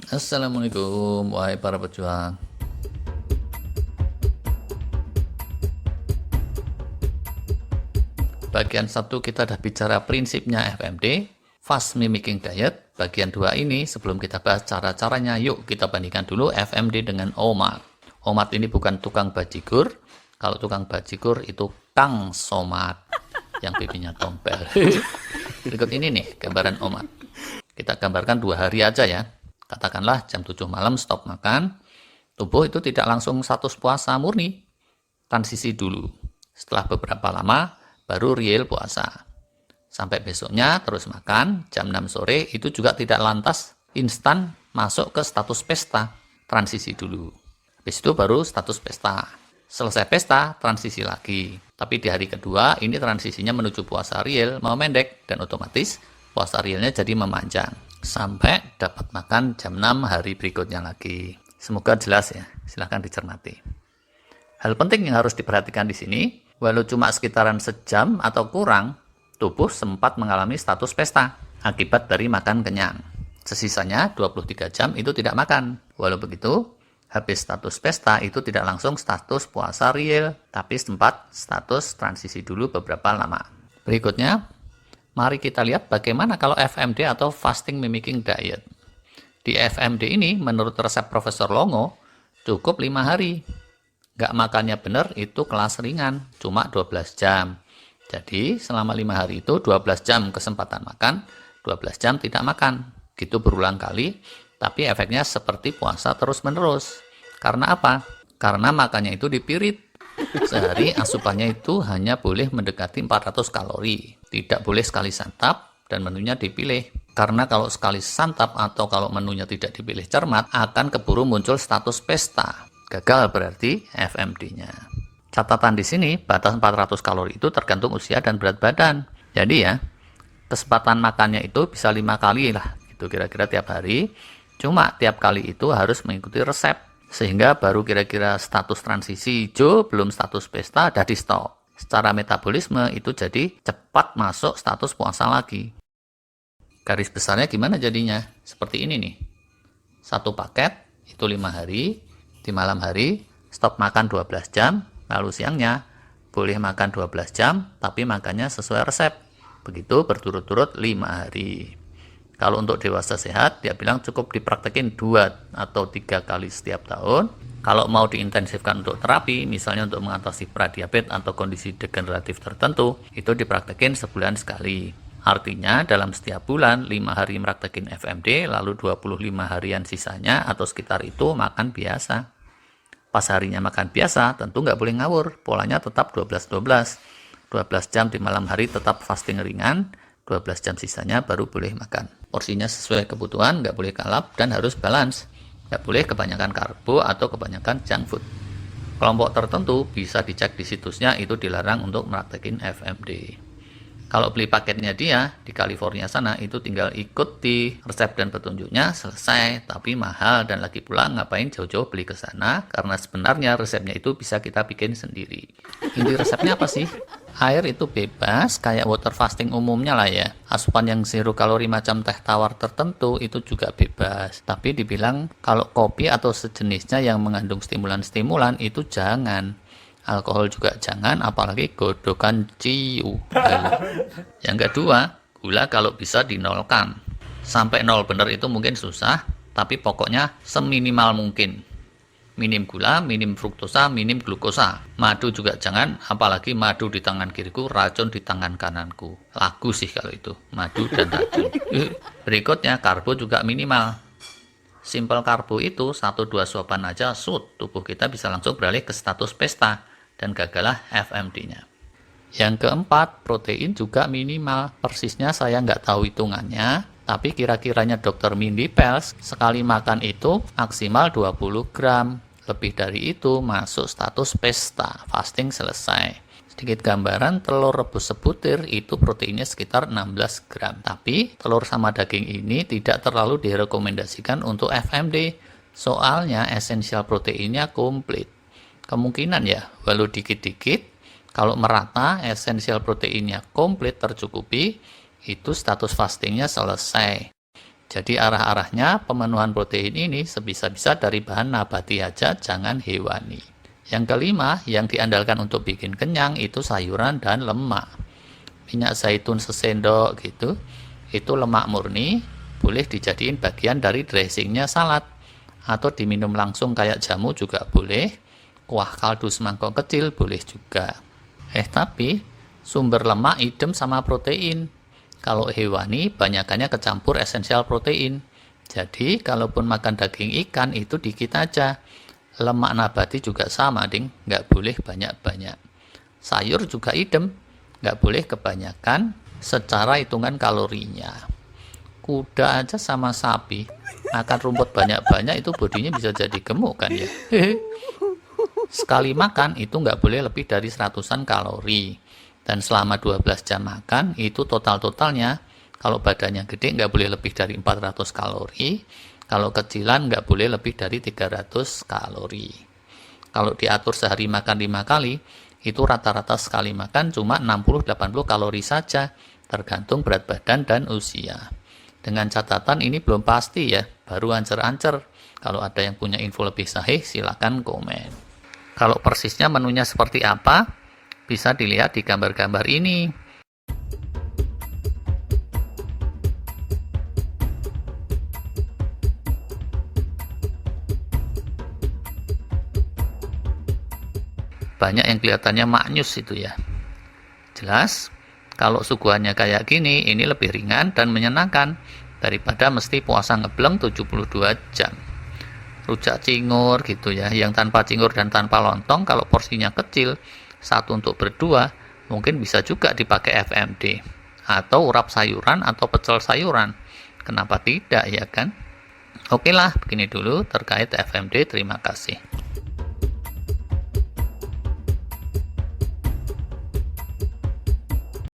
Assalamualaikum, wahai para pejuang. Bagian 1 kita udah bicara prinsipnya FMD, Fast Mimicking Diet. Bagian 2 ini, sebelum kita bahas cara-caranya, yuk kita bandingkan dulu FMD dengan OMAD. OMAD ini bukan tukang bajigur. Kalau tukang bajigur itu Kang Somad, yang pipinya tompel. Berikut ini nih, gambaran OMAD. Kita gambarkan 2 hari aja ya. Katakanlah jam 7 malam stop makan. Tubuh itu tidak langsung status puasa murni. Transisi dulu. Setelah beberapa lama, baru real puasa. Sampai besoknya terus makan, jam 6 sore itu juga tidak lantas instan masuk ke status pesta. Transisi dulu. Habis itu baru status pesta. Selesai pesta, transisi lagi. Tapi di hari kedua, ini transisinya menuju puasa real, mau mendek, dan otomatis puasa realnya jadi memanjang. Sampai dapat makan jam 6 hari berikutnya lagi. Semoga jelas ya, silahkan dicermati. Hal penting yang harus diperhatikan di sini, walau cuma sekitaran sejam atau kurang, tubuh sempat mengalami status pesta akibat dari makan kenyang. Sesisanya 23 jam itu tidak makan. Walau begitu, habis status pesta itu tidak langsung status puasa real, tapi sempat status transisi dulu beberapa lama. Berikutnya, mari kita lihat bagaimana kalau FMD atau Fasting Mimicking Diet. Di FMD ini, menurut resep Profesor Longo, cukup 5 hari. Nggak makannya benar itu kelas ringan, cuma 12 jam. Jadi selama 5 hari itu 12 jam kesempatan makan, 12 jam tidak makan. Gitu berulang kali, tapi efeknya seperti puasa terus-menerus. Karena apa? Karena makannya itu dipirit. Sehari asupannya itu hanya boleh mendekati 400 kalori. Tidak boleh sekali santap dan menunya dipilih. Karena kalau sekali santap atau kalau menunya tidak dipilih cermat, akan keburu muncul status pesta. Gagal berarti FMD-nya. Catatan di sini, batas 400 kalori itu tergantung usia dan berat badan. Jadi ya, kesempatan makannya itu bisa 5 kali lah, gitu kira-kira tiap hari. Cuma tiap kali itu harus mengikuti resep. Sehingga baru kira-kira status transisi hijau, belum status pesta, udah di stop. Secara metabolisme itu jadi cepat masuk status puasa lagi. Garis besarnya gimana jadinya? Seperti ini nih. 1 paket, itu 5 hari. Di malam hari, stop makan 12 jam, lalu siangnya boleh makan 12 jam, tapi makannya sesuai resep. Begitu berturut-turut 5 hari. Kalau untuk dewasa sehat, dia bilang cukup dipraktekin 2 atau 3 kali setiap tahun. Kalau mau diintensifkan untuk terapi, misalnya untuk mengatasi pradiabetes atau kondisi degeneratif tertentu, itu dipraktekin sebulan sekali. Artinya dalam setiap bulan 5 hari praktekin FMD, lalu 25 harian sisanya atau sekitar itu makan biasa. Pas harinya makan biasa, tentu nggak boleh ngawur. Polanya tetap 12-12. 12 jam di malam hari tetap fasting ringan, 12 jam sisanya baru boleh makan. Porsinya sesuai kebutuhan, nggak boleh kalap dan harus balance. Nggak boleh kebanyakan karbo atau kebanyakan junk food. Kelompok tertentu bisa dicek di situsnya, itu dilarang untuk mempraktekin FMD. Kalau beli paketnya dia di California sana, itu tinggal ikuti resep dan petunjuknya, selesai. Tapi mahal dan lagi pula ngapain jauh-jauh beli ke sana, karena sebenarnya resepnya itu bisa kita bikin sendiri. Inti resepnya apa sih? Air itu bebas, kayak water fasting umumnya lah ya. Asupan yang zero kalori macam teh tawar tertentu itu juga bebas. Tapi dibilang kalau kopi atau sejenisnya yang mengandung stimulan-stimulan itu jangan. Alkohol juga jangan, apalagi godokan ciu. Yang kedua, gula kalau bisa dinolkan. Sampai nol bener itu mungkin susah, tapi pokoknya seminimal mungkin. Minim gula, minim fruktosa, minim glukosa. Madu juga jangan, apalagi madu di tangan kiriku, racun di tangan kananku. Lagu sih kalau itu, madu dan racun. Berikutnya, karbo juga minimal. Simple karbo itu 1-2 suapan aja, tubuh kita bisa langsung beralih ke status pesta. Dan gagalah FMD-nya. Yang keempat, protein juga minimal. Persisnya saya nggak tahu hitungannya, tapi kira-kiranya Dr. Mindy Pels sekali makan itu maksimal 20 gram. Lebih dari itu masuk status pesta, fasting selesai. Sedikit gambaran, telur rebus sebutir itu proteinnya sekitar 16 gram. Tapi telur sama daging ini tidak terlalu direkomendasikan untuk FMD. Soalnya esensial proteinnya komplit. Kemungkinan ya, walau dikit-dikit, kalau merata esensial proteinnya komplit tercukupi, itu status fastingnya selesai. Jadi arah-arahnya pemenuhan protein ini sebisa-bisa dari bahan nabati aja, jangan hewani. Yang kelima, yang diandalkan untuk bikin kenyang itu sayuran dan lemak. Minyak zaitun sesendok gitu, itu lemak murni, boleh dijadiin bagian dari dressingnya salad. Atau diminum langsung kayak jamu juga boleh. Kuah kaldu semangkok kecil boleh juga. Tapi sumber lemak idem sama protein. Kalau hewani, banyakannya kecampur esensial protein. Jadi, kalaupun makan daging ikan, itu dikit aja. Lemak nabati juga sama, ding. Nggak boleh banyak-banyak. Sayur juga idem. Nggak boleh kebanyakan secara hitungan kalorinya. Kuda aja sama sapi, makan rumput banyak-banyak itu bodinya bisa jadi gemuk kan ya. Sekali makan itu nggak boleh lebih dari 100-an kalori. Dan selama 12 jam makan, itu total-totalnya, kalau badannya gede nggak boleh lebih dari 400 kalori, kalau kecilan nggak boleh lebih dari 300 kalori. Kalau diatur sehari makan 5 kali, itu rata-rata sekali makan cuma 60-80 kalori saja, tergantung berat badan dan usia. Dengan catatan ini belum pasti ya, baru ancer-ancer. Kalau ada yang punya info lebih sahih, silakan komen. Kalau persisnya menunya seperti apa? Bisa dilihat di gambar-gambar ini. Banyak yang kelihatannya maknyus itu ya. Jelas, kalau suguhannya kayak gini, ini lebih ringan dan menyenangkan daripada mesti puasa ngebleng 72 jam. Rujak cingur gitu ya, yang tanpa cingur dan tanpa lontong, kalau porsinya kecil, satu untuk berdua, mungkin bisa juga dipakai FMD. Atau urap sayuran atau pecel sayuran. Kenapa tidak ya kan? Oke lah, begini dulu terkait FMD. Terima kasih.